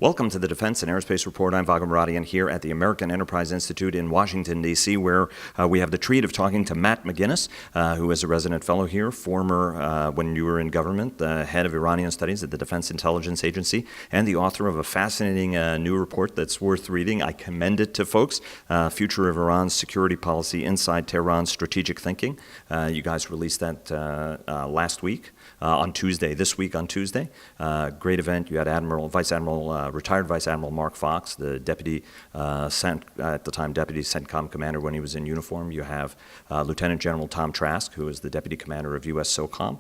Welcome to the Defense and Aerospace Report. I'm Vago Muradian here at the American Enterprise Institute in Washington, D.C., where we have the treat of talking to Matt McInnis, who is a resident fellow here, former, when you were in government, the head of Iranian studies at the Defense Intelligence Agency, and the author of a fascinating new report that's worth reading. I commend it to folks, Future of Iran's Security Policy Inside Tehran's Strategic Thinking. You guys released that last week, on Tuesday, this week on Tuesday. Great event. You had retired Vice Admiral Mark Fox, the deputy, at the time, deputy CENTCOM commander when he was in uniform. You have Lieutenant General Tom Trask, who is the deputy commander of U.S. SOCOM.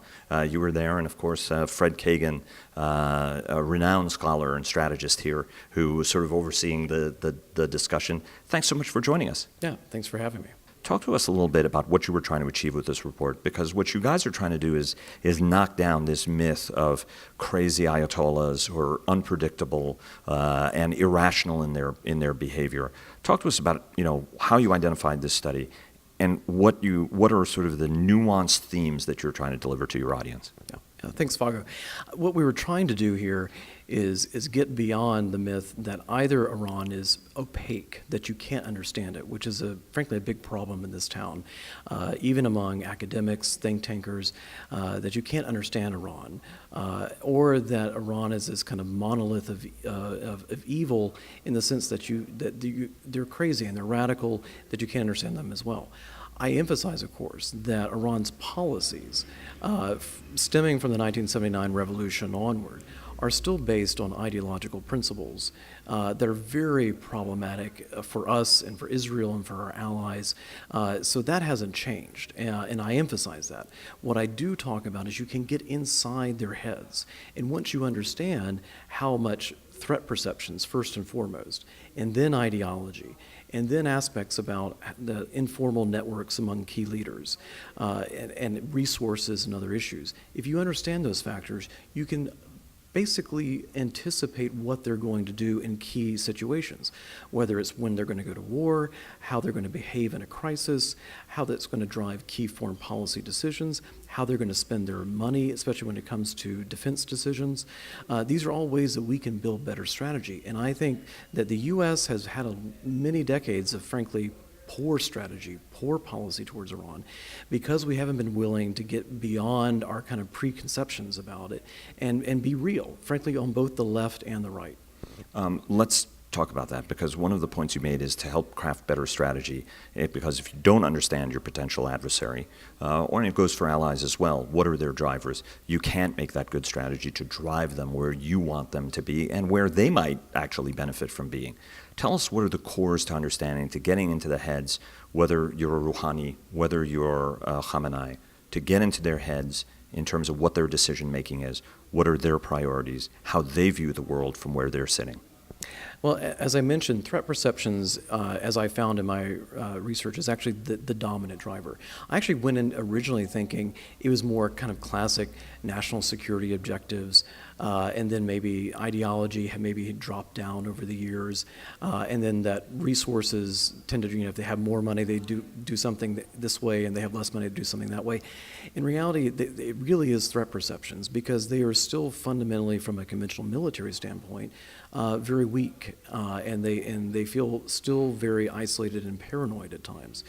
You were there, and of course, Fred Kagan, a renowned scholar and strategist here, who was sort of overseeing the discussion. Thanks so much for joining us. Yeah, thanks for having me. Talk to us a little bit about what you were trying to achieve with this report, because what you guys are trying to do is knock down this myth of crazy ayatollahs who are unpredictable and irrational in their behavior. Talk to us about how you identified this study and what are sort of the nuanced themes that you're trying to deliver to your audience. Yeah, thanks, Vago. What we were trying to do here is get beyond the myth that either Iran is opaque, that you can't understand it, which is frankly a big problem in this town, even among academics, think tankers, that you can't understand Iran, or that Iran is this kind of monolith of evil in the sense that they're crazy and they're radical, that you can't understand them as well. I emphasize, of course, that Iran's policies, stemming from the 1979 revolution onward, are still based on ideological principles that are very problematic for us and for Israel and for our allies. So that hasn't changed, and I emphasize that. What I do talk about is you can get inside their heads, and once you understand how much threat perceptions, first and foremost, and then ideology, and then aspects about the informal networks among key leaders and resources and other issues. If you understand those factors, you can basically anticipate what they're going to do in key situations, whether it's when they're going to go to war, how they're going to behave in a crisis, how that's going to drive key foreign policy decisions, how they're going to spend their money, especially when it comes to defense decisions. These are all ways that we can build better strategy. And I think that the U.S. has had many decades of, frankly, poor strategy, poor policy towards Iran, because we haven't been willing to get beyond our kind of preconceptions about it and be real, frankly, on both the left and the right. Let's talk about that, because one of the points you made is to help craft better strategy, because if you don't understand your potential adversary, and it goes for allies as well, what are their drivers? You can't make that good strategy to drive them where you want them to be and where they might actually benefit from being. Tell us what are the cores to understanding, to getting into the heads, whether you're a Rouhani, whether you're a Khamenei, to get into their heads in terms of what their decision making is, what are their priorities, how they view the world from where they're sitting. Well, as I mentioned, threat perceptions, as I found in my research, is actually the dominant driver. I actually went in originally thinking it was more kind of classic national security objectives, and then maybe ideology had maybe dropped down over the years, and then that resources tended to, if they have more money, they do something this way, and they have less money, they do something that way. In reality, it really is threat perceptions, because they are still fundamentally, from a conventional military standpoint, very weak, and they feel still very isolated and paranoid at times.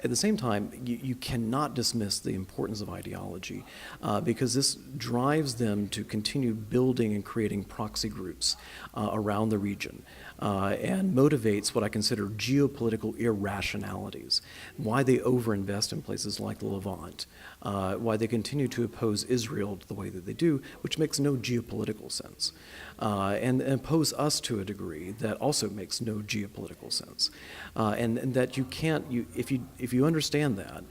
At the same time, you cannot dismiss the importance of ideology, because this drives them to continue building and creating proxy groups around the region, and motivates what I consider geopolitical irrationalities, why they overinvest in places like the Levant, why they continue to oppose Israel the way that they do, which makes no geopolitical sense, and oppose us to a degree that also makes no geopolitical sense, and that you can't, if you understand that,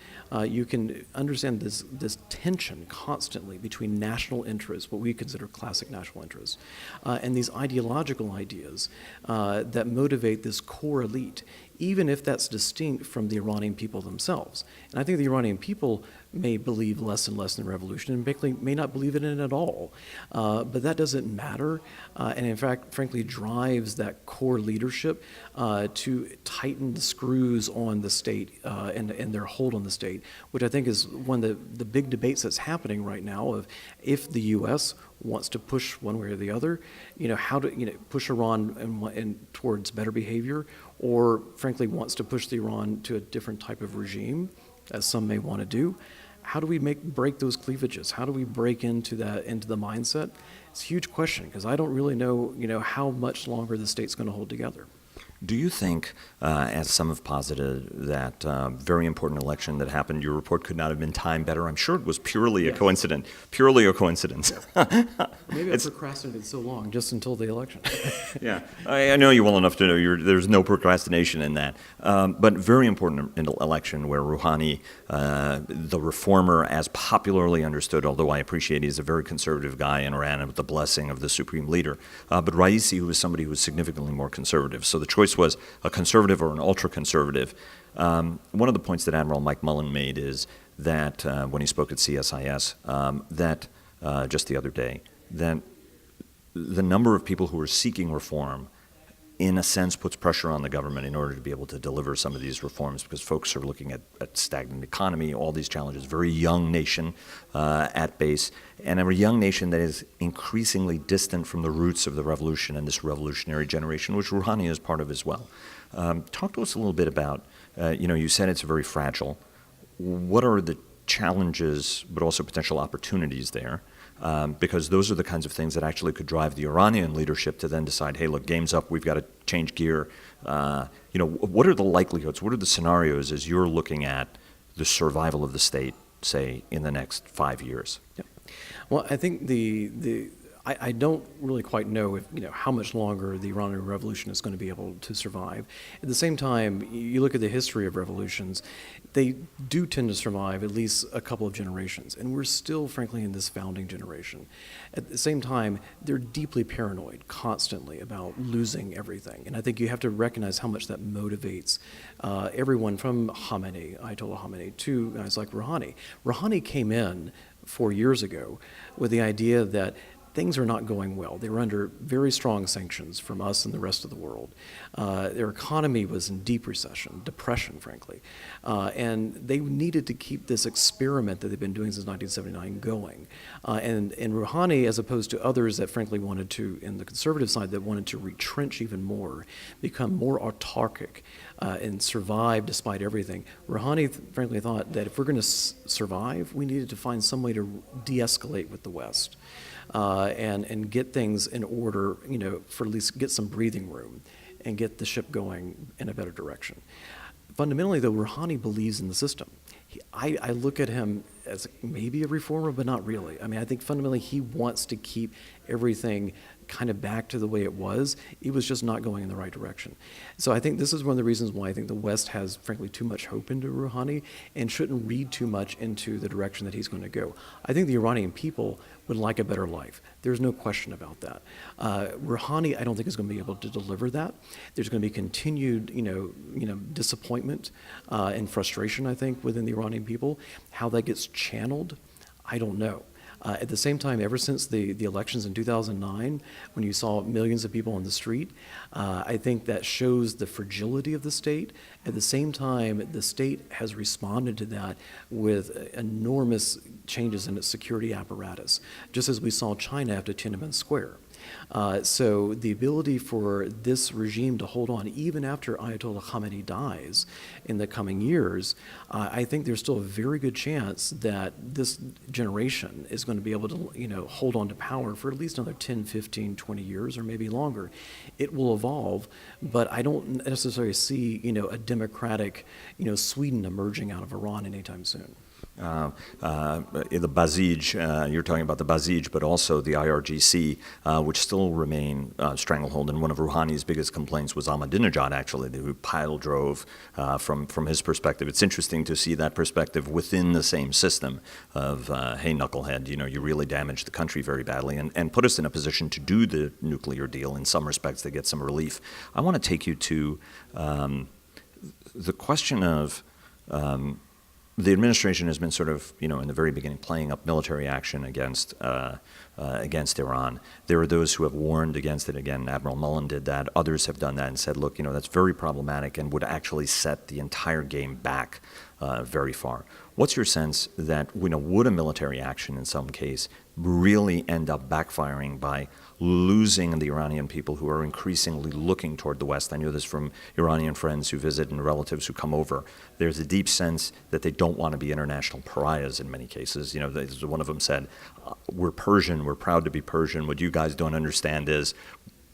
you can understand this tension constantly between national interests, what we consider classic national interests, and these ideological ideas that motivate this core elite, even if that's distinct from the Iranian people themselves. And I think the Iranian people may believe less and less in the revolution and frankly may not believe in it at all. But that doesn't matter, and in fact, frankly, drives that core leadership to tighten the screws on the state and their hold on the state, which I think is one of the big debates that's happening right now of if the U.S. wants to push one way or the other, how to push Iran and towards better behavior, or frankly wants to push the Iran to a different type of regime, as some may want to do. How do we break those cleavages? How do we break into the mindset? It's a huge question because I don't really know how much longer the state's going to hold together. Do you think, as some have posited, that very important election that happened, your report could not have been timed better? I'm sure it was purely a coincidence. Purely a coincidence. Maybe I procrastinated so long, just until the election. Yeah, I know you well enough to know there's no procrastination in that. But very important election where Rouhani, the reformer, as popularly understood, although I appreciate he's a very conservative guy in Iran with the blessing of the supreme leader, but Raisi, who was somebody who was significantly more conservative. So the choice was a conservative or an ultra-conservative. One of the points that Admiral Mike Mullen made is that when he spoke at CSIS, that just the other day, that the number of people who are seeking reform in a sense puts pressure on the government in order to be able to deliver some of these reforms because folks are looking at stagnant economy, all these challenges, very young nation at base, and a young nation that is increasingly distant from the roots of the revolution and this revolutionary generation, which Rouhani is part of as well. Talk to us a little bit about, you said it's very fragile. What are the challenges but also potential opportunities there? Because those are the kinds of things that actually could drive the Iranian leadership to then decide, hey, look, game's up, we've got to change gear. What are the likelihoods, what are the scenarios as you're looking at the survival of the state, say, in the next 5 years? Yeah. Well, I think I don't really quite know if how much longer the Iranian Revolution is going to be able to survive. At the same time, you look at the history of revolutions, they do tend to survive at least a couple of generations, and we're still, frankly, in this founding generation. At the same time, they're deeply paranoid constantly about losing everything, and I think you have to recognize how much that motivates everyone from Ayatollah Khamenei, to guys like Rouhani. Rouhani came in 4 years ago with the idea that things are not going well. They were under very strong sanctions from us and the rest of the world. Their economy was in deep recession, depression, frankly. And they needed to keep this experiment that they've been doing since 1979 going. And Rouhani, as opposed to others that frankly wanted to, in the conservative side, that wanted to retrench even more, become more autarkic, and survive despite everything, Rouhani frankly thought that if we're going to survive, we needed to find some way to de-escalate with the West. And get things in order, for at least get some breathing room and get the ship going in a better direction. Fundamentally, though, Rouhani believes in the system. I look at him as maybe a reformer, but not really. I mean, I think fundamentally he wants to keep everything kind of back to the way it was. It was just not going in the right direction. So I think this is one of the reasons why I think the West has, frankly, too much hope into Rouhani and shouldn't read too much into the direction that he's going to go. I think the Iranian people would like a better life. There's no question about that. Rouhani, I don't think, is going to be able to deliver that. There's going to be continued, disappointment and frustration, I think, within the Iranian people. How that gets channeled, I don't know. At the same time, ever since the elections in 2009, when you saw millions of people on the street, I think that shows the fragility of the state. At the same time, the state has responded to that with enormous changes in its security apparatus, just as we saw China after Tiananmen Square. So the ability for this regime to hold on, even after Ayatollah Khamenei dies in the coming years, I think there's still a very good chance that this generation is going to be able to, hold on to power for at least another 10, 15, 20 years, or maybe longer. It will evolve, but I don't necessarily see, a democratic, Sweden emerging out of Iran anytime soon. The Basij, you're talking about the Basij, but also the IRGC, which still remain stranglehold. And one of Rouhani's biggest complaints was Ahmadinejad, actually, who pile drove from his perspective. It's interesting to see that perspective within the same system of, hey, knucklehead, you really damaged the country very badly and put us in a position to do the nuclear deal in some respects to get some relief. I want to take you to the question of the administration has been sort of, in the very beginning, playing up military action against Iran. There are those who have warned against it. Again, Admiral Mullen did that. Others have done that and said, look, that's very problematic and would actually set the entire game back very far. What's your sense that, would a military action in some case really end up backfiring by losing the Iranian people who are increasingly looking toward the West? I know this from Iranian friends who visit and relatives who come over. There's a deep sense that they don't want to be international pariahs in many cases. One of them said, we're Persian, we're proud to be Persian. What you guys don't understand is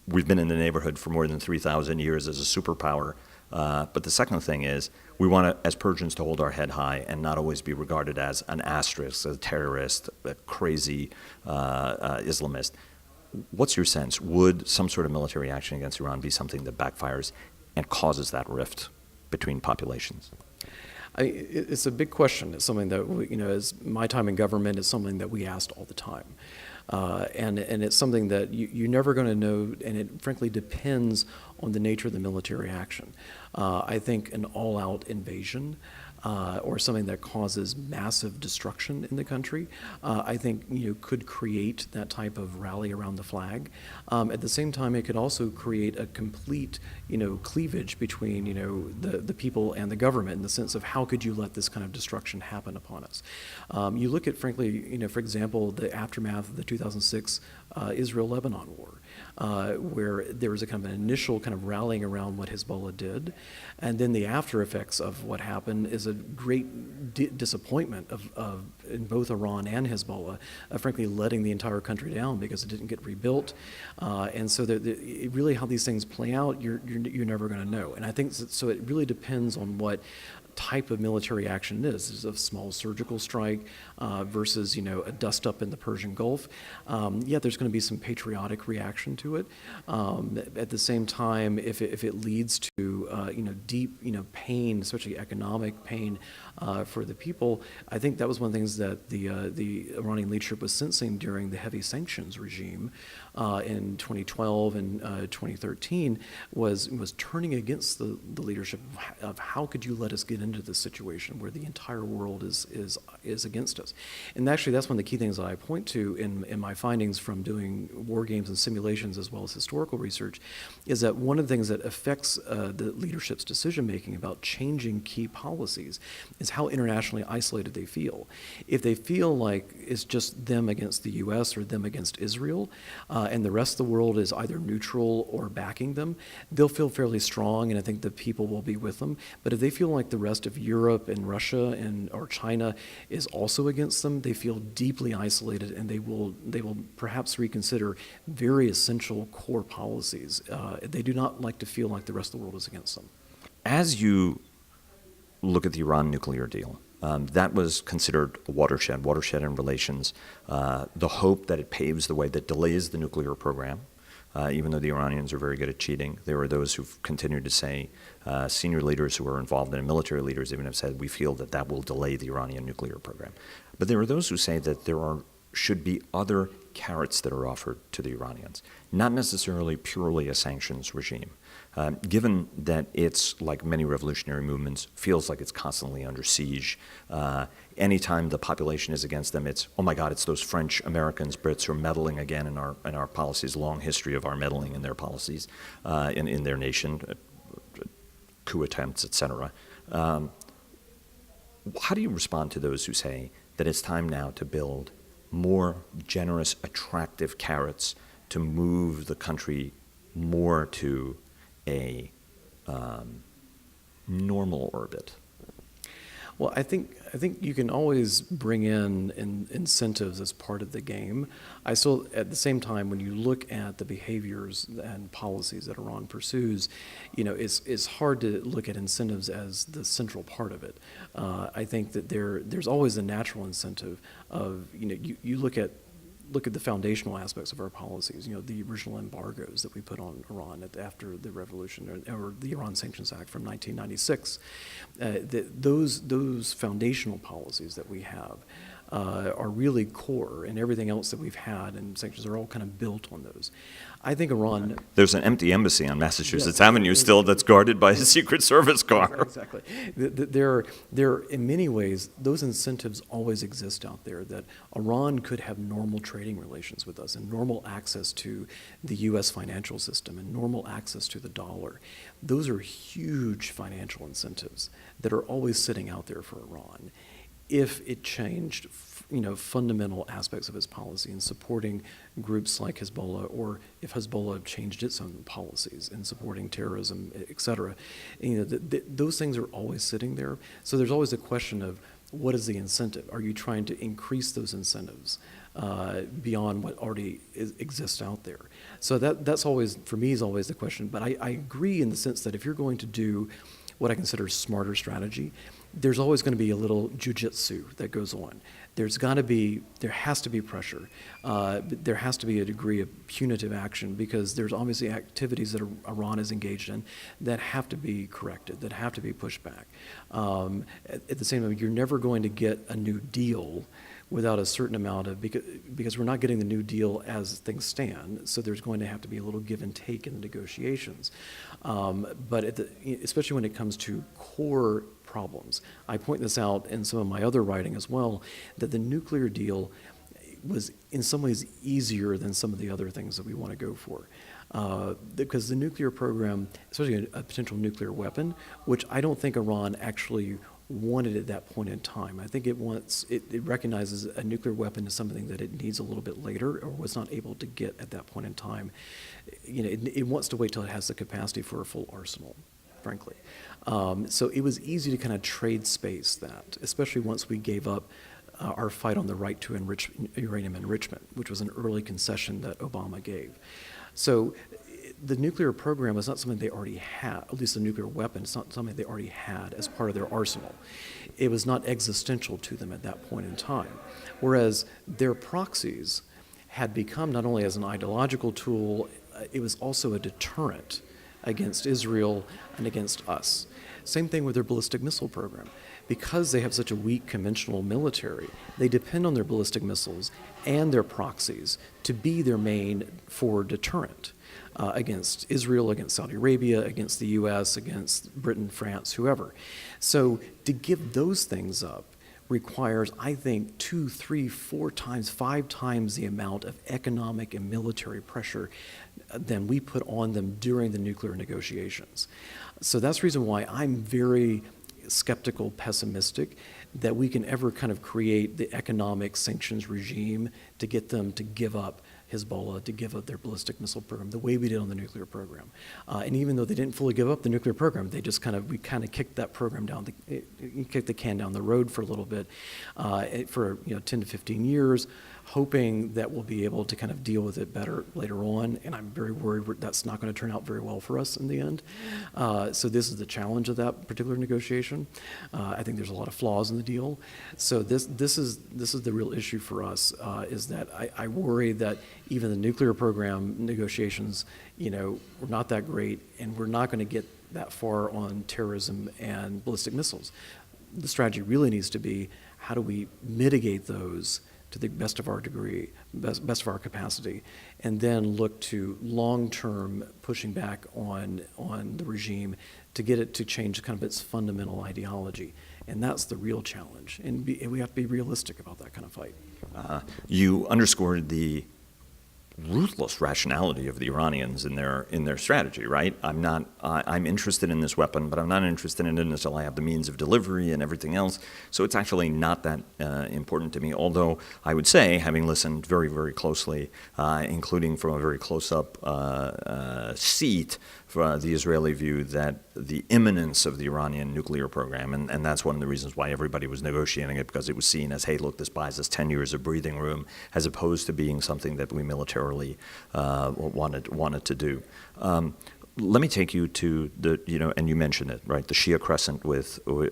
we've been in the neighborhood for more than 3,000 years as a superpower. But the second thing is we want to, as Persians, to hold our head high and not always be regarded as an asterisk, a terrorist, a crazy Islamist. What's your sense? Would some sort of military action against Iran be something that backfires and causes that rift between populations? It's a big question. It's something that, as my time in government, is something that we asked all the time. And it's something that you're never going to know, and it frankly depends on the nature of the military action. I think an all-out invasion or something that causes massive destruction in the country, I think could create that type of rally around the flag. At the same time, it could also create a complete cleavage between the people and the government in the sense of how could you let this kind of destruction happen upon us. You look at, frankly, for example, the aftermath of the 2006 Israel-Lebanon war, where there was a kind of an initial kind of rallying around what Hezbollah did, and then the after effects of what happened is a great disappointment in both Iran and Hezbollah, frankly letting the entire country down because it didn't get rebuilt, and so really how these things play out, you're never going to know. And I think so. It really depends on what type of military action it is. Is it a small surgical strike versus a dust up in the Persian Gulf? There's going to be some patriotic reaction to it. At the same time, if it leads to deep pain, especially economic pain for the people, I think that was one of the things that the Iranian leadership was sensing during the heavy sanctions regime in 2012 and 2013 was turning against the leadership of how could you let us get into this situation where the entire world is against us. And actually that's one of the key things that I point to in my findings from doing war games and simulations as well as historical research is that one of the things that affects the leadership's decision making about changing key policies is how internationally isolated they feel. If they feel like it's just them against the US or them against Israel, and the rest of the world is either neutral or backing them, they'll feel fairly strong, and I think the people will be with them. But if they feel like the rest of Europe and Russia or China is also against them, they feel deeply isolated, and they will perhaps reconsider very essential core policies. They do not like to feel like the rest of the world is against them. As you look at the Iran nuclear deal, that was considered a watershed in relations. The hope that it paves the way, that delays the nuclear program, even though the Iranians are very good at cheating. There are those who've continued to say, senior leaders who are involved in it, military leaders even have said, we feel that will delay the Iranian nuclear program. But there are those who say that should be other carrots that are offered to the Iranians, not necessarily purely a sanctions regime. Given that it's, like many revolutionary movements, feels like it's constantly under siege. Anytime the population is against them, it's, oh my God, it's those French, Americans, Brits who are meddling again in our policies, long history of our meddling in their policies, in their nation, coup attempts, etc. How do you respond to those who say that it's time now to build more generous, attractive carrots to move the country more to a normal orbit? Well, I think you can always bring in incentives as part of the game. I still, at the same time, when you look at the behaviors and policies that Iran pursues, it's hard to look at incentives as the central part of it. I think that there's always a natural incentive of you look at the foundational aspects of our policies, the original embargoes that we put on Iran after the revolution, or the Iran Sanctions Act from 1996. Those foundational policies that we have are really core, and everything else that we've had and sanctions are all kind of built on those. I think Iran. There's an empty embassy on Massachusetts Yeah. Avenue still that's guarded by a Secret Service car. Exactly. There, in many ways, those incentives always exist out there, that Iran could have normal trading relations with us and normal access to the U.S. financial system and normal access to the dollar. Those are huge financial incentives that are always sitting out there for Iran. If it changed, fundamental aspects of its policy in supporting groups like Hezbollah, or if Hezbollah changed its own policies in supporting terrorism, et cetera, those things are always sitting there. So there's always a question of, what is the incentive? Are you trying to increase those incentives beyond what already exists out there? So that's always, for me, is always the question. But I agree in the sense that if you're going to do what I consider smarter strategy, there's always going to be a little jujitsu that goes on. There has to be pressure. There has to be a degree of punitive action, because there's obviously activities that Iran is engaged in that have to be corrected, that have to be pushed back. At the same time, you're never going to get a new deal without a certain amount of, because we're not getting the new deal as things stand, so there's going to have to be a little give and take in the negotiations. But especially when it comes to core problems, I point this out in some of my other writing as well, that the nuclear deal was in some ways easier than some of the other things that we want to go for. Because the nuclear program, especially a potential nuclear weapon, which I don't think Iran actually wanted at that point in time. I think it recognizes a nuclear weapon as something that it needs a little bit later, or was not able to get at that point in time. It wants to wait till it has the capacity for a full arsenal, frankly. So it was easy to kind of trade space that, especially once we gave up our fight on the right to uranium enrichment, which was an early concession that Obama gave. So the nuclear program is not something they already had, at least the nuclear weapon, it's not something they already had as part of their arsenal. It was not existential to them at that point in time. Whereas their proxies had become, not only as an ideological tool, it was also a deterrent against Israel and against us. Same thing with their ballistic missile program. Because they have such a weak conventional military, they depend on their ballistic missiles and their proxies to be their main forward deterrent against Israel, against Saudi Arabia, against the U.S., against Britain, France, whoever. So to give those things up requires, I think, 2, 3, 4 times, 5 times the amount of economic and military pressure than we put on them during the nuclear negotiations. So that's the reason why I'm very skeptical, pessimistic, that we can ever kind of create the economic sanctions regime to get them to give up Hezbollah, to give up their ballistic missile program, the way we did on the nuclear program. And even though they didn't fully give up the nuclear program, we kicked that program down, kicked the can down the road for a little bit, for 10 to 15 years, hoping that we'll be able to kind of deal with it better later on. And I'm very worried that's not going to turn out very well for us in the end. So this is the challenge of that particular negotiation. I think there's a lot of flaws in the deal. So this is the real issue for us, is that I worry that even the nuclear program negotiations, were not that great, and we're not going to get that far on terrorism and ballistic missiles. The strategy really needs to be, how do we mitigate those to the best of our degree, best of our capacity, and then look to long-term pushing back on the regime to get it to change kind of its fundamental ideology. And that's the real challenge. And we have to be realistic about that kind of fight. You underscored the ruthless rationality of the Iranians in their strategy, right? I'm interested in this weapon, but I'm not interested in it until I have the means of delivery and everything else. So it's actually not that important to me, although I would say, having listened very, very closely, including from a very close-up seat, for the Israeli view, that the imminence of the Iranian nuclear program, and that's one of the reasons why everybody was negotiating it, because it was seen as, hey, look, this buys us 10 years of breathing room, as opposed to being something that we militarily wanted to do. Let me take you to and you mentioned it, right? The Shia Crescent,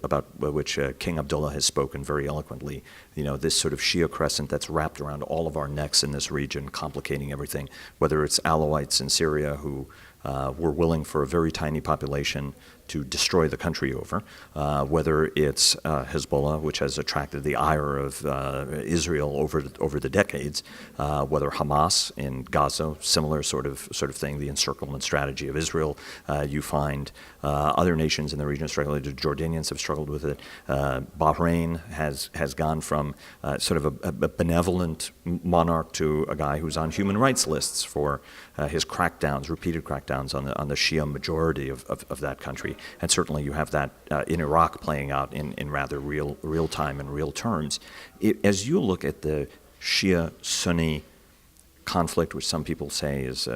about which King Abdullah has spoken very eloquently. This sort of Shia Crescent that's wrapped around all of our necks in this region, complicating everything. Whether it's Alawites in Syria who were willing for a very tiny population to destroy the country over, whether it's Hezbollah, which has attracted the ire of Israel over the decades, whether Hamas in Gaza, similar sort of thing, the encirclement strategy of Israel. You find other nations in the region struggling. The Jordanians have struggled with it. Bahrain has gone from sort of a benevolent monarch to a guy who's on human rights lists for his crackdowns, repeated crackdowns on the Shia majority of that country. And certainly you have that in Iraq playing out in rather real time and real terms. As you look at the Shia-Sunni conflict, which some people say is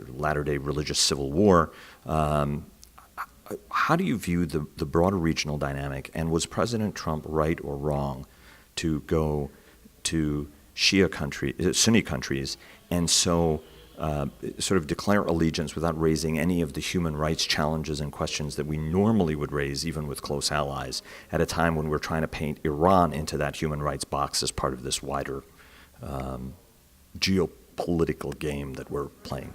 latter-day religious civil war, how do you view the broader regional dynamic? And was President Trump right or wrong to go to Sunni countries and so sort of declare allegiance without raising any of the human rights challenges and questions that we normally would raise, even with close allies, at a time when we're trying to paint Iran into that human rights box as part of this wider geopolitical game that we're playing?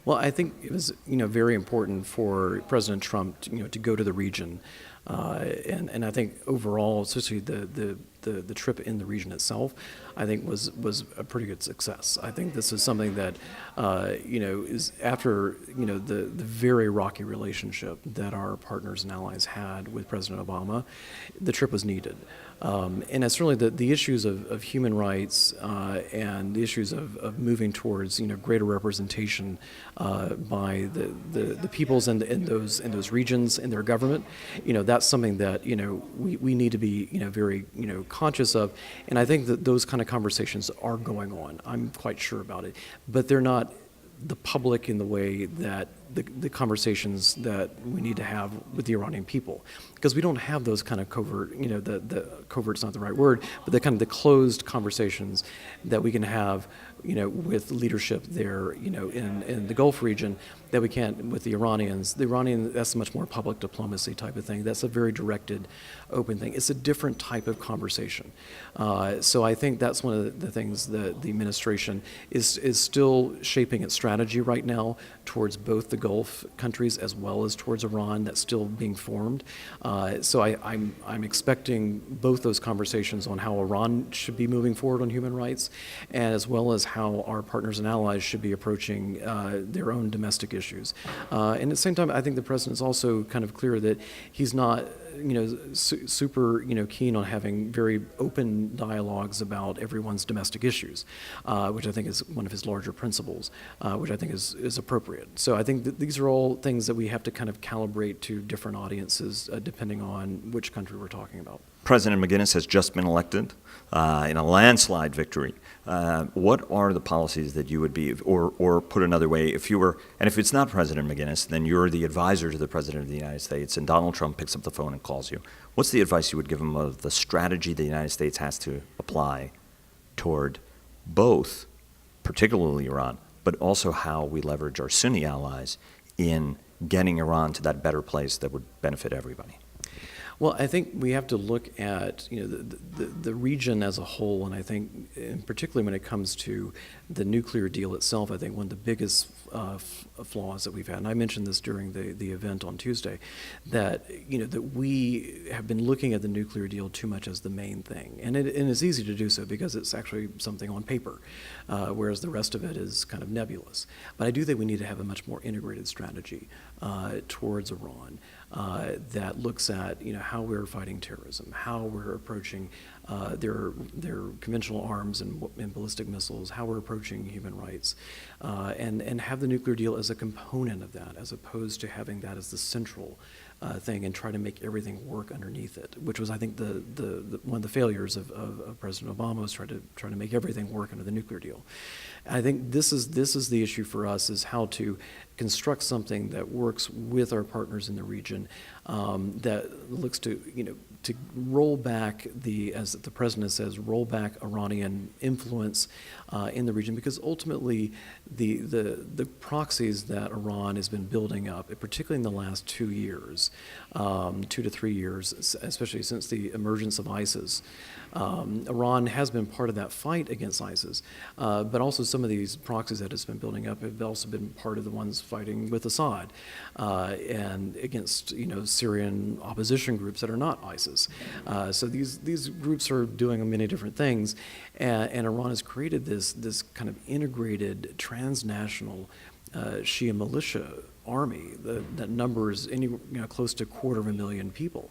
Well, I think it was very important for President Trump to go to the region, and I think overall, especially the trip in the region itself, I think was a pretty good success. I think this is something that is after the very rocky relationship that our partners and allies had with President Obama, the trip was needed. And it's really the issues of human rights and the issues of moving towards greater representation by the peoples in those regions in their government. That's something that we need to be very conscious of. And I think that those kind of conversations are going on. I'm quite sure about it, but they're not the public in the way that the conversations that we need to have with the Iranian people, because we don't have those kind of covert, the covert's not the right word, but the kind of the closed conversations that we can have, with leadership there, in the Gulf region, that we can't with the Iranians. The Iranian, that's a much more public diplomacy type of thing. That's a very directed, open thing. It's a different type of conversation. So I think that's one of the things that the administration is still shaping its strategy right now towards both the Gulf countries as well as towards Iran. That's still being formed. So I'm expecting both those conversations on how Iran should be moving forward on human rights, as well as how our partners and allies should be approaching their own domestic issues. And at the same time, I think the president's also kind of clear that he's not super keen on having very open dialogues about everyone's domestic issues, which I think is one of his larger principles, which I think is appropriate. So I think that these are all things that we have to kind of calibrate to different audiences depending on which country we're talking about. President McInnis has just been elected in a landslide victory. What are the policies that you would be, or put another way, if you were, and if it's not President McInnis, then you're the advisor to the President of the United States, and Donald Trump picks up the phone and calls you. What's the advice you would give him of the strategy the United States has to apply toward both, particularly Iran, but also how we leverage our Sunni allies in getting Iran to that better place that would benefit everybody? Well, I think we have to look at the region as a whole, and I think, and particularly when it comes to the nuclear deal itself, I think one of the biggest flaws that we've had, and I mentioned this during the event on Tuesday, that that we have been looking at the nuclear deal too much as the main thing, and it's easy to do so because it's actually something on paper, whereas the rest of it is kind of nebulous. But I do think we need to have a much more integrated strategy towards Iran that looks at how we're fighting terrorism, how we're approaching their conventional arms and ballistic missiles, how we're approaching human rights, and have the nuclear deal as a component of that, as opposed to having that as the central thing and try to make everything work underneath it, which was, I think, the one of the failures of President Obama, was trying to make everything work under the nuclear deal. I think this is the issue for us, is how to construct something that works with our partners in the region, that looks to roll back as the president says, roll back Iranian influence in the region, because ultimately the proxies that Iran has been building up, particularly in the last 2 years, years, 2 to 3 years, especially since the emergence of ISIS. Iran has been part of that fight against ISIS, but also some of these proxies that it's been building up have also been part of the ones fighting with Assad and against Syrian opposition groups that are not ISIS. So these groups are doing many different things, and Iran has created this kind of integrated transnational Shia militia army that numbers close to 250,000 people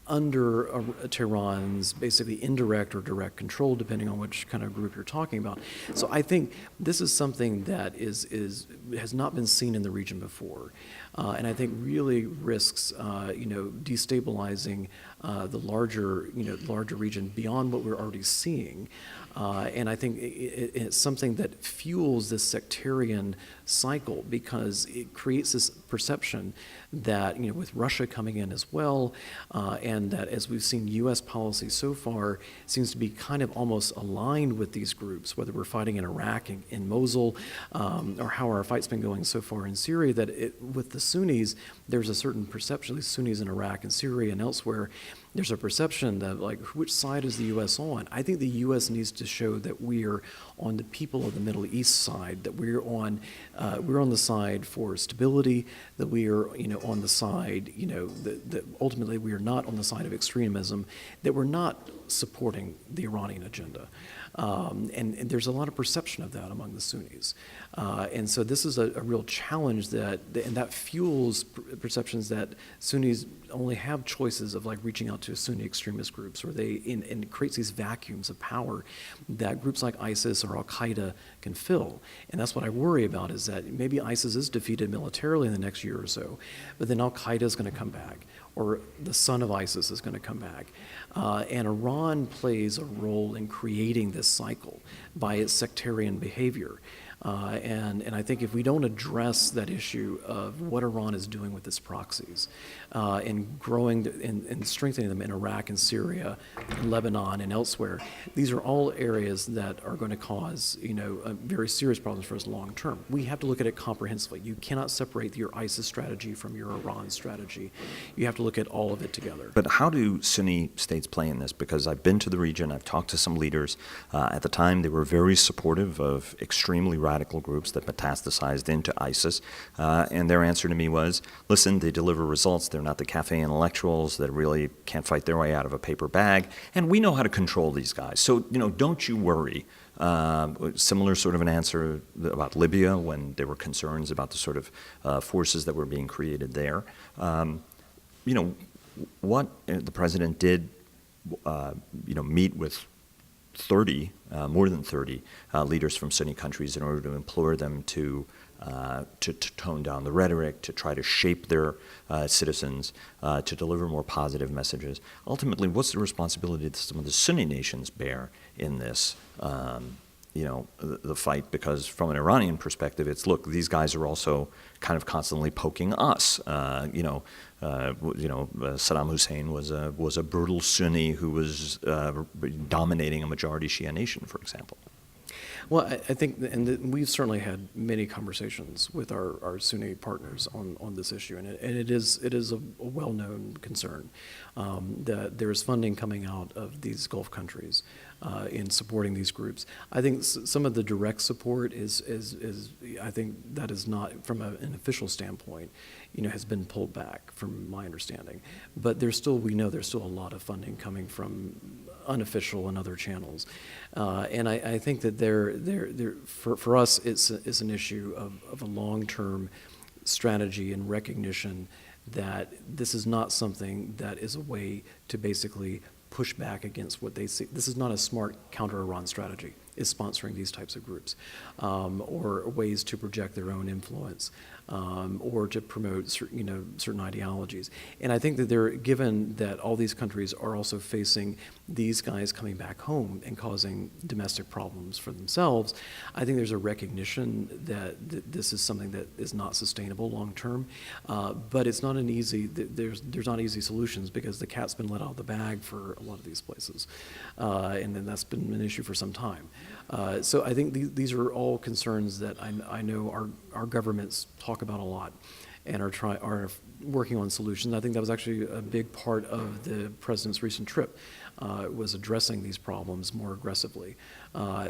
under Tehran's basically indirect or direct control, depending on which kind of group you're talking about. So I think this is something that has not been seen in the region before, and I think really risks destabilizing the larger region beyond what we're already seeing. And I think it's something that fuels this sectarian cycle because it creates this perception that, with Russia coming in as well, and that as we've seen U.S. policy so far seems to be kind of almost aligned with these groups, whether we're fighting in Iraq, in Mosul, or how our fight's been going so far in Syria, that with the Sunnis, there's a certain perception, the Sunnis in Iraq and Syria and elsewhere, there's a perception that, like, which side is the U.S. on? I think the U.S. needs to show that we are on the people of the Middle East side, that we're on the side for stability, that we are, on the side, that ultimately we are not on the side of extremism, that we're not supporting the Iranian agenda. And there's a lot of perception of that among the Sunnis. And so this is a real challenge that fuels perceptions that Sunnis only have choices of like reaching out to Sunni extremist groups, or and it creates these vacuums of power that groups like ISIS or Al-Qaeda can fill. And that's what I worry about, is that maybe ISIS is defeated militarily in the next year or so, but then Al-Qaeda is going to come back, or the son of ISIS is going to come back. And Iran plays a role in creating this cycle by its sectarian behavior. And I think if we don't address that issue of what Iran is doing with its proxies, and growing and strengthening them in Iraq and Syria, and Lebanon and elsewhere, these are all areas that are going to cause very serious problems for us long term. We have to look at it comprehensively. You cannot separate your ISIS strategy from your Iran strategy. You have to look at all of it together. But how do Sunni states play in this? Because I've been to the region, I've talked to some leaders. At the time, they were very supportive of extremely radical groups that metastasized into ISIS, and their answer to me was, listen, they deliver results. They're not the cafe intellectuals that really can't fight their way out of a paper bag, and we know how to control these guys. So, don't you worry. Similar sort of an answer about Libya when there were concerns about the sort of forces that were being created there. What the president did, meet with 30, more than 30 leaders from Sunni countries in order to implore them to tone down the rhetoric, to try to shape their citizens, to deliver more positive messages. Ultimately, what's the responsibility that some of the Sunni nations bear in this, the fight? Because from an Iranian perspective, it's, look, these guys are also kind of constantly poking us. Saddam Hussein was a brutal Sunni who was dominating a majority Shia nation, for example. Well, I think, and we've certainly had many conversations with our Sunni partners on this issue, and it is a well-known concern that there is funding coming out of these Gulf countries in supporting these groups. I think some of the direct support is I think that is not, from an official standpoint, has been pulled back from my understanding. But we know there's still a lot of funding coming from unofficial and other channels. And I think that for us, it's an issue of a long-term strategy and recognition that this is not something that is a way to basically push back against what they see. This is not a smart counter-Iran strategy, is sponsoring these types of groups, or ways to project their own influence, or to promote certain ideologies. And I think that given that all these countries are also facing these guys coming back home and causing domestic problems for themselves, I think there's a recognition that this is something that is not sustainable long term. But it's not there's not easy solutions, because the cat's been let out of the bag for a lot of these places, and then that's been an issue for some time. So I think these are all concerns that I know our governments talk about a lot. and are working on solutions. I think that was actually a big part of the president's recent trip, was addressing these problems more aggressively.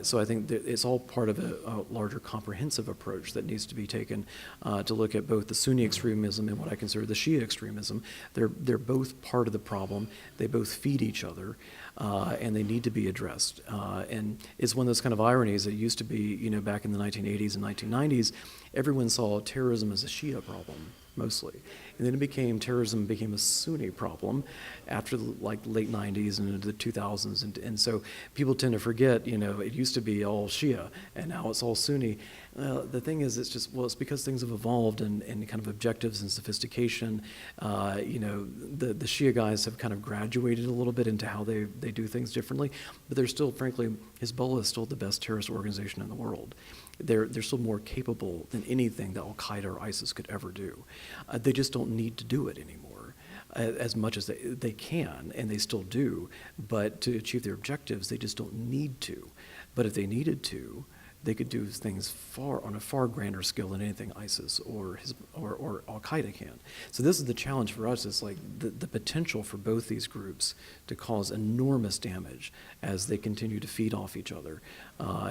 So I think that it's all part of a larger comprehensive approach that needs to be taken to look at both the Sunni extremism and what I consider the Shia extremism. They're both part of the problem. They both feed each other, and they need to be addressed. And it's one of those kind of ironies that used to be, back in the 1980s and 1990s, everyone saw terrorism as a Shia problem, mostly. And then terrorism became a Sunni problem after the late 90s and into the 2000s. And so people tend to forget, it used to be all Shia and now it's all Sunni. The thing is, it's because things have evolved and kind of objectives and sophistication. The Shia guys have kind of graduated a little bit into how they do things differently, but they're still, frankly, Hezbollah is still the best terrorist organization in the world. They're still more capable than anything that Al-Qaeda or ISIS could ever do. They just don't need to do it anymore as much as they can, and they still do. But to achieve their objectives, they just don't need to. But if they needed to, they could do things on a far grander scale than anything ISIS or Al-Qaeda can. So this is the challenge for us. It's like the potential for both these groups to cause enormous damage as they continue to feed off each other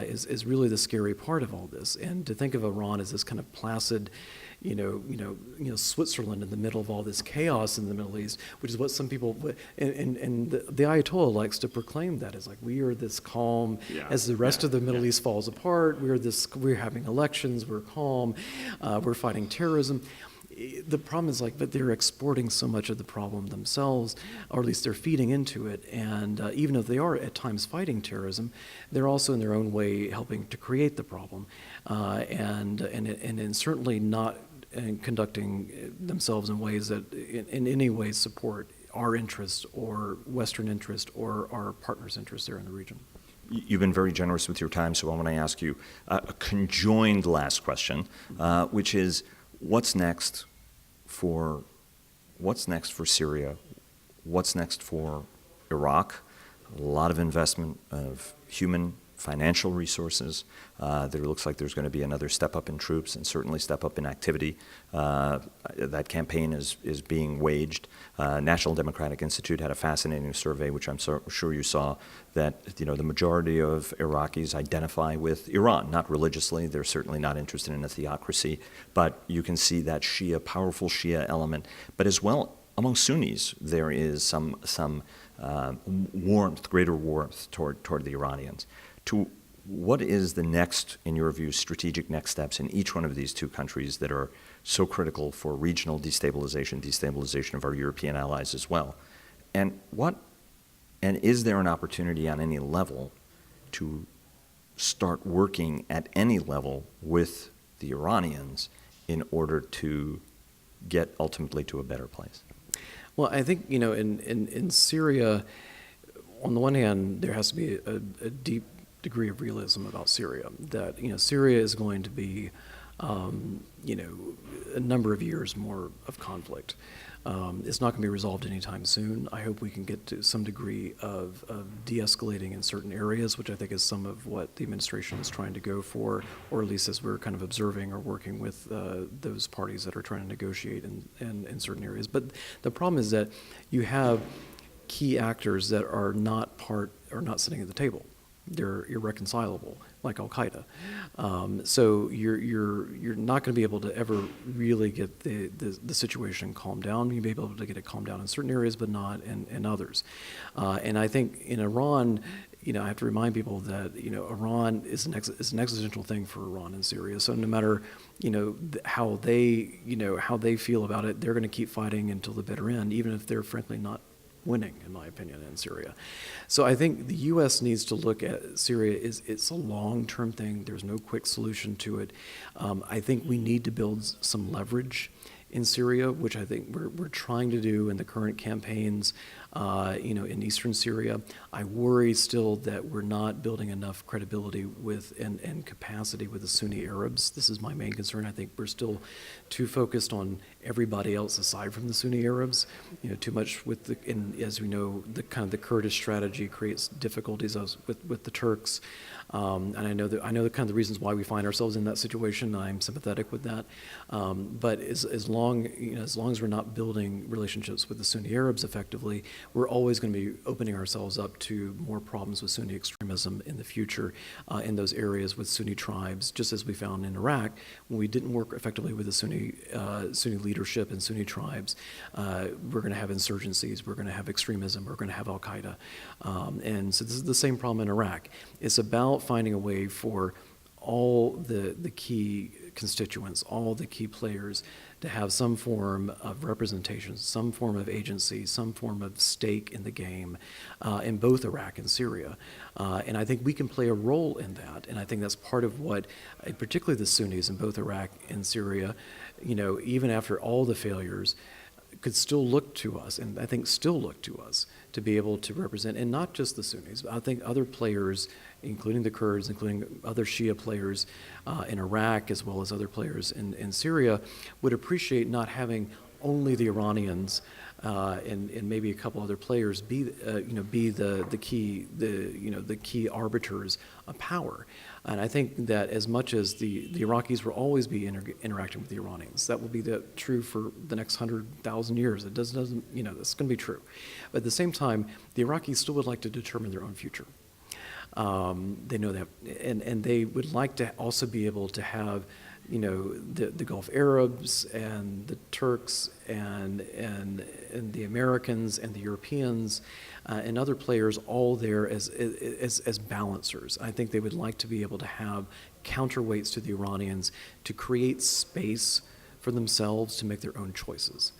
is really the scary part of all this. And to think of Iran as this kind of placid, Switzerland in the middle of all this chaos in the Middle East, which is what some people, and the Ayatollah likes to proclaim that as like, we are this calm, as the rest of the Middle East falls apart, we're having elections, we're calm, we're fighting terrorism. The problem is but they're exporting so much of the problem themselves, or at least they're feeding into it. And even if they are at times fighting terrorism, they're also in their own way helping to create the problem, and certainly not conducting themselves in ways that in any way support our interests or Western interest or our partners' interests there in the region. You've been very generous with your time, so I want to ask you a conjoined last question, which is, what's next for Syria? What's next for Iraq? A lot of investment of human, financial resources. There looks like there's going to be another step up in troops and certainly step up in activity. That campaign is being waged. National Democratic Institute had a fascinating survey, which I'm sure you saw, that the majority of Iraqis identify with Iran, not religiously. They're certainly not interested in a theocracy, but you can see that powerful Shia element. But as well, among Sunnis, there is some greater warmth toward the Iranians. What is the next, in your view, strategic next steps in each one of these two countries that are so critical for regional destabilization of our European allies as well? And is there an opportunity on any level to start working at any level with the Iranians in order to get ultimately to a better place? Well, I think, in Syria, on the one hand, there has to be a deep degree of realism about Syria, that Syria is going to be a number of years more of conflict. It's not going to be resolved anytime soon. I hope we can get to some degree of de-escalating in certain areas, which I think is some of what the administration is trying to go for, or at least as we're kind of observing or working with those parties that are trying to negotiate in certain areas. But the problem is that you have key actors that are not sitting at the table. They're irreconcilable, like Al-Qaeda. So you're not going to be able to ever really get the situation calmed down. You'll be able to get it calmed down in certain areas, but not in others. And I think in Iran, I have to remind people that Iran is an existential thing for Iran and Syria. So no matter how they feel about it, they're going to keep fighting until the bitter end, even if they're frankly not winning, in my opinion, in Syria. So I think the U.S. needs to look at Syria. It's a long-term thing. There's no quick solution to it. I think we need to build some leverage in Syria, which I think we're trying to do in the current campaigns, in eastern Syria. I worry still that we're not building enough credibility and capacity with the Sunni Arabs. This is my main concern. I think we're still too focused on everybody else aside from the Sunni Arabs. Too much and as we know, the kind of the Kurdish strategy creates difficulties with the Turks. And I know the kind of the reasons why we find ourselves in that situation. I'm sympathetic with that. But as long as we're not building relationships with the Sunni Arabs effectively, we're always going to be opening ourselves up to more problems with Sunni extremism in the future in those areas with Sunni tribes, just as we found in Iraq when we didn't work effectively with the Sunni leadership and Sunni tribes. We're going to have insurgencies, we're going to have extremism, we're going to have Al-Qaeda. And so this is the same problem in Iraq. It's about finding a way for all the key constituents, all the key players to have some form of representation, some form of agency, some form of stake in the game in both Iraq and Syria. And I think we can play a role in that. And I think that's part of what, particularly the Sunnis in both Iraq and Syria, even after all the failures, could still look to us, and I think still look to us to be able to represent, and not just the Sunnis, but I think other players, including the Kurds, including other Shia players in Iraq, as well as other players in Syria, would appreciate not having only the Iranians and maybe a couple other players be the key arbiters of power. And I think that as much as the Iraqis will always be interacting with the Iranians, that will be true for the next 100,000 years. It doesn't that's going to be true. But at the same time, the Iraqis still would like to determine their own future. They know that, and they would like to also be able to have the Gulf Arabs and the Turks and the Americans and the Europeans and other players all there as balancers. I think they would like to be able to have counterweights to the Iranians to create space for themselves to make their own choices.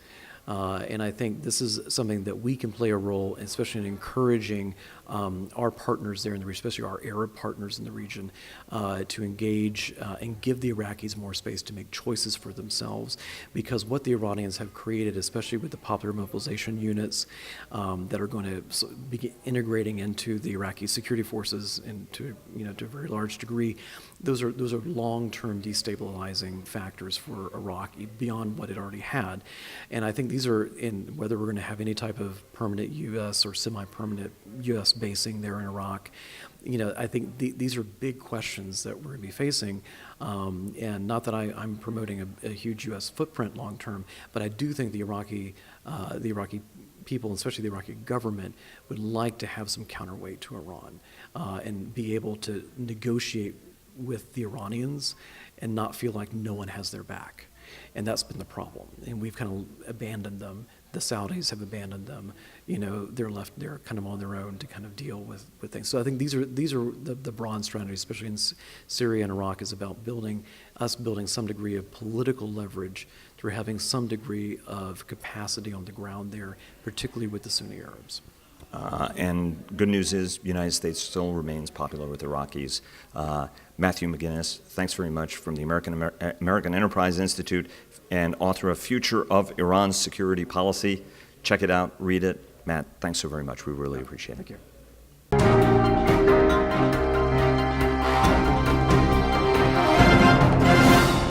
And I think this is something that we can play a role, especially in encouraging our partners there, especially our Arab partners in the region, to engage and give the Iraqis more space to make choices for themselves. Because what the Iranians have created, especially with the popular mobilization units that are going to begin integrating into the Iraqi security forces and to a very large degree, those are long-term destabilizing factors for Iraq beyond what it already had. And I think these are in whether we're going to have any type of permanent U.S. or semi-permanent U.S. basing there in Iraq. I think these are big questions that we're going to be facing. And not that I'm promoting a huge U.S. footprint long term, but I do think the Iraqi people, especially the Iraqi government, would like to have some counterweight to Iran and be able to negotiate with the Iranians and not feel like no one has their back. And that's been the problem. And we've kind of abandoned them. The Saudis have abandoned them. They're kind of on their own to kind of deal with things. So I think these are the broad strategies, especially in Syria and Iraq, is about building some degree of political leverage through having some degree of capacity on the ground there, particularly with the Sunni Arabs. And good news is the United States still remains popular with Iraqis. Matthew McInnis, thanks very much, from the American Enterprise Institute and author of Future of Iran's Security Policy. Check it out, read it. Matt, thanks so very much. We really appreciate it. Thank you.